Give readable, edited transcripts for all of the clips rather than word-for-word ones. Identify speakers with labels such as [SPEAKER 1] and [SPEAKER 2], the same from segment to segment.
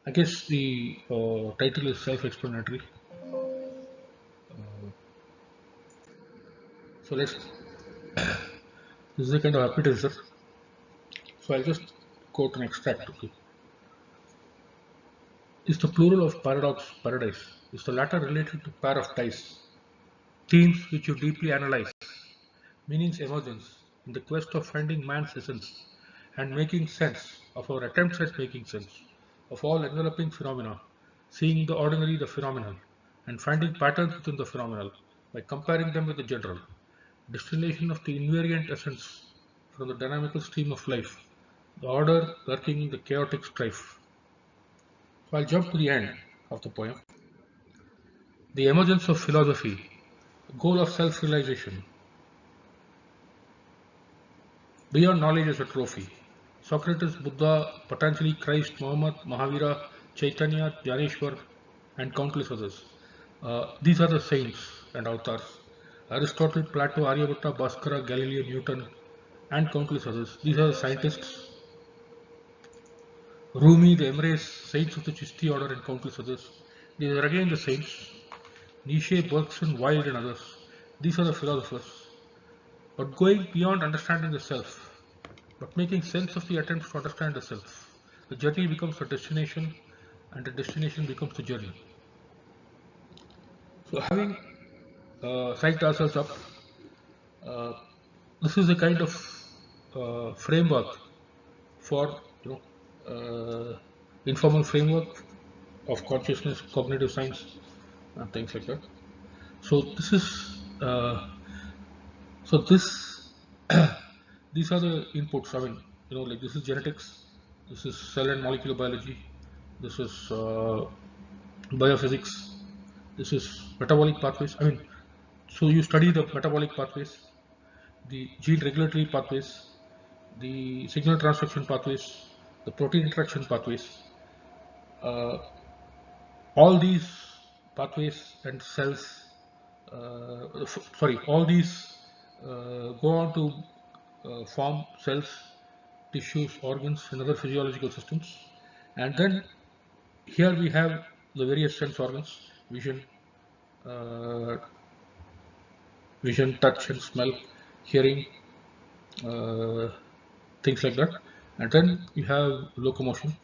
[SPEAKER 1] I guess the title is self-explanatory. So let's. This is a kind of appetizer. So I'll just quote an extract. Okay, is the plural of paradox paradise? Is the latter related to pair of dice? Themes which you deeply analyze, meaning's emergence in the quest of finding man's essence and making sense of our attempts at making sense of all enveloping phenomena, seeing the ordinary, the phenomenal, and finding patterns within the phenomenal by comparing them with the general, distillation of the invariant essence from the dynamical stream of life, the order lurking in the chaotic strife. So I'll jump to the end of the poem. The emergence of philosophy, goal of self-realization, beyond knowledge as a trophy. Socrates, Buddha, Patanjali, Christ, Muhammad, Mahavira, Chaitanya, Jnaneshwar, and countless others. These are the saints and avatars. Aristotle, Plato, Aryabhatta, Bhaskara, Galileo, Newton, and countless others. These are the scientists. Rumi, the Emirates, saints of the Chishti order, and countless others. These are again the saints. Nietzsche, Bergson, Wilde, and others. These are the philosophers. But going beyond understanding the self, but making sense of the attempts to understand the self. The journey becomes a destination, and the destination becomes the journey. So, having psyched ourselves up, uh, this is a kind of framework for informal framework of consciousness, cognitive science, and things like that. So this is this these are the inputs. I mean, like this is genetics, this is cell and molecular biology, this is biophysics, this is metabolic pathways. I mean, so you study the metabolic pathways, the gene regulatory pathways, the signal transduction pathways, the protein interaction pathways. All these pathways and cells, all these go on to form cells, tissues, organs, and other physiological systems. And then here we have the various sense organs: vision, touch, and smell, hearing, things like that. And then you have locomotion.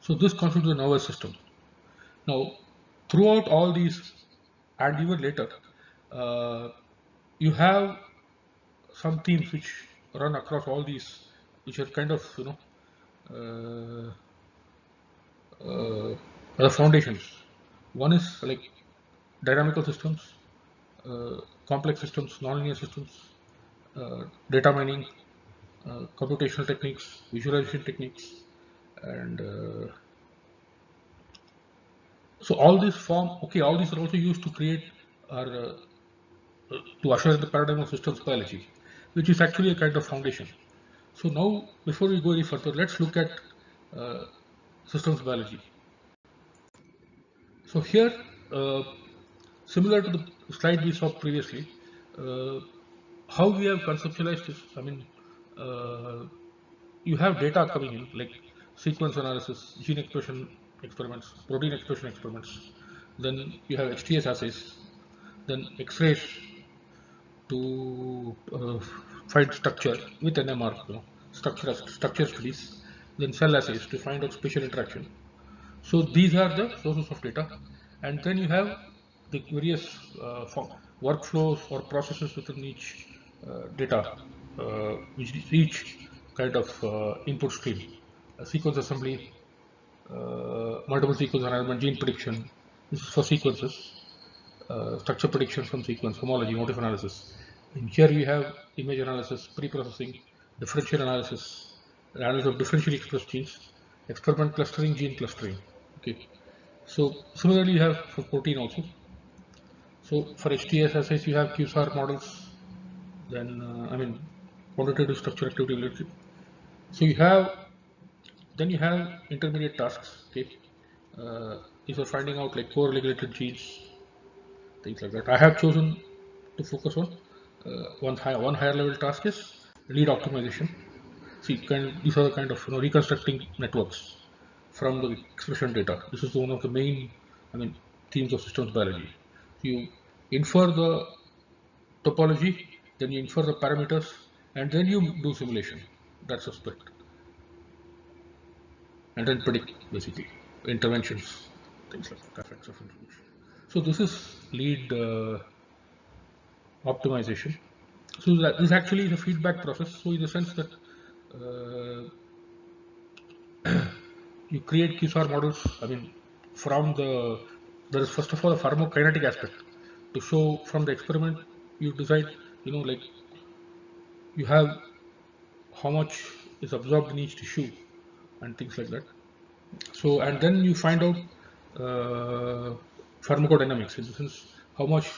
[SPEAKER 1] So this constitutes the nervous system. Now, throughout all these, and even later, you have some themes which run across all these, which are kind of the foundations. One is like dynamical systems, complex systems, nonlinear systems, data mining, computational techniques, visualization techniques, and so all these form. Okay, all these are also used to create or to usher in the paradigm of systems biology, which is actually a kind of foundation. So now, before we go any further, let's look at systems biology. So here, similar to the slide we saw previously, how we have conceptualized this. I mean, you have data coming in like sequence analysis, gene expression experiments, protein expression experiments. Then you have HTS assays, then X-rays to find structure with NMR, structure studies, then cell assays to find out spatial interaction. So these are the sources of data, and then you have the various workflows or processes within each data, which is each kind of input stream. Sequence assembly, multiple sequence alignment, gene prediction. This is for sequences. Structure prediction from sequence, homology, motif analysis. And here we have image analysis, pre-processing, differential analysis, analysis of differentially expressed genes, experiment clustering, gene clustering. Okay. So similarly, you have for protein also. So for HTS assays, you have QSAR models. Then quantitative structure activity related. So you have intermediate tasks. Okay. These are finding out like core-regulated genes, things like that. I have chosen to focus on one higher level task is lead optimization. See, these are the kind of reconstructing networks. from the expression data. This is one of the main, themes of systems biology. You infer the topology, then you infer the parameters, and then you do simulation. That's a split, and then predict basically interventions, things like that, effects of information. So this is lead optimization. So that this actually is a feedback process. So in the sense that uh, you create QSAR models. From there is first of all a pharmacokinetic aspect to show from the experiment. You decide, like you have how much is absorbed in each tissue and things like that. So and then you find out pharmacodynamics, in the sense how much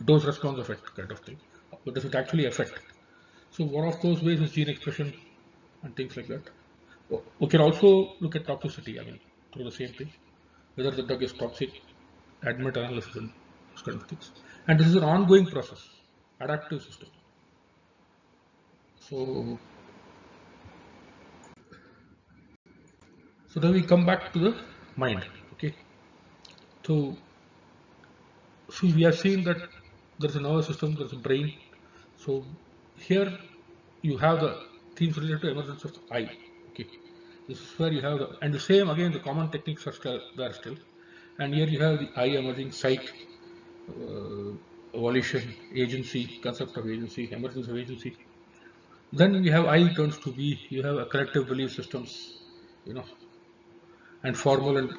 [SPEAKER 1] dose response effect kind of thing. What does it actually affect? So one of those ways is gene expression and things like that. We can also look at toxicity. Through the same thing, whether the drug is toxic, admit analysis, and those kind of things. And this is an ongoing process, adaptive system. So, so then we come back to the mind. Okay. So, so we have seen that there's a nervous system, there's a brain. So here you have the things related to emergence of the eye. Okay. This is where you have the, and the same again, the common techniques are still there still. And here you have the eye emerging, sight, volition, agency, concept of agency, emergence of agency. Then you have I turns to be, you have a collective belief systems, you know, and formal and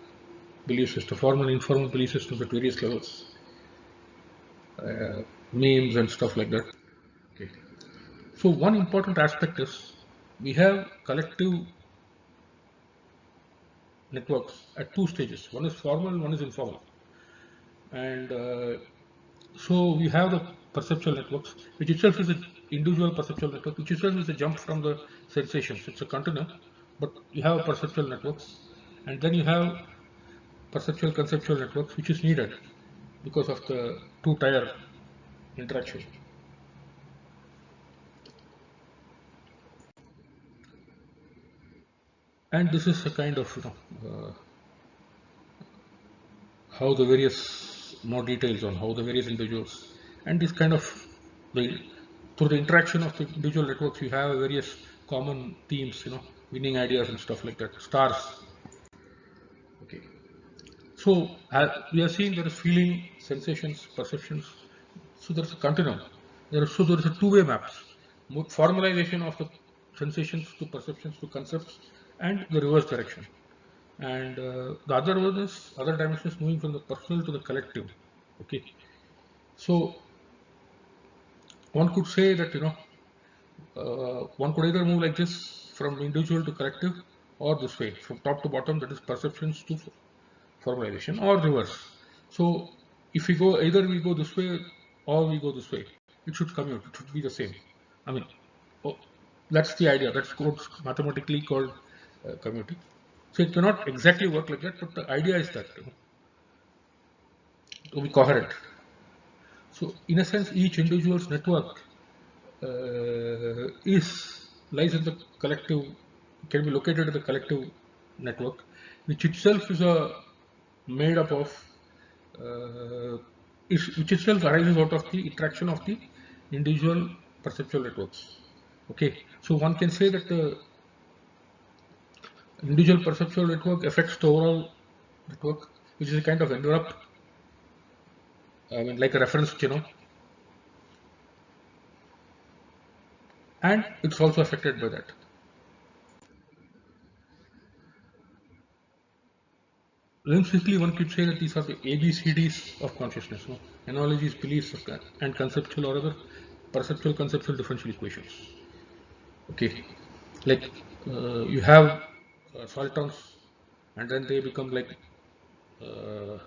[SPEAKER 1] belief system, formal and informal belief systems at various levels, memes and stuff like that. Okay. So one important aspect is we have collective networks at two stages. One is formal, one is informal, and so we have the perceptual networks, which itself is an individual perceptual network, which itself is a jump from the sensations. It's a continuum, but you have perceptual networks, and then you have perceptual conceptual networks, which is needed because of the two-tier interaction. And this is a kind of how the various more details on how the various individuals and this kind of the through the interaction of the individual networks, you have various common themes, winning ideas and stuff like that, stars. Okay. So we are seeing there is feeling, sensations, perceptions. So there is a continuum. So there is a two-way maps. Formalization of the sensations to perceptions to concepts, and the reverse direction. And the other one is other dimension is moving from the personal to the collective. Okay. So one could say that one could either move like this from individual to collective, or this way from top to bottom, that is perceptions to formalization, or reverse. So if we go either we go this way or we go this way, it should commute. It should be the same. I mean, oh, that's the idea. That's mathematically called commuting. So it cannot exactly work like that, but the idea is that to be coherent. So in a sense, each individual's network is lies in the collective, can be located in the collective network, which itself is a made up of which itself arises out of the interaction of the individual perceptual networks. Okay, so one can say that the individual perceptual network affects the overall network, which is a kind of envelope. Like a reference genome, and it's also affected by that. Simply, one could say that these are the ABCDs of consciousness, no? Analogies, beliefs, and conceptual or other perceptual conceptual differential equations. Okay, like you have solitons, and then they become like uh,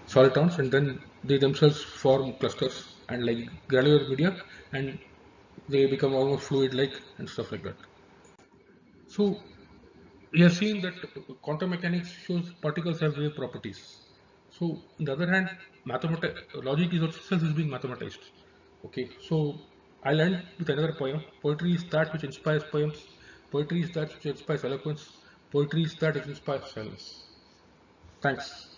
[SPEAKER 1] solitons, and then they themselves form clusters and like granular media, and they become almost fluid-like and stuff like that. So we have seen that quantum mechanics shows particles have wave properties. So on the other hand, logic is also itself is being mathematized. Okay, so I'll end with another poem. Poetry is that which inspires poems. Poetry is that which inspires eloquence. Poetry is that which inspires silence. Thanks.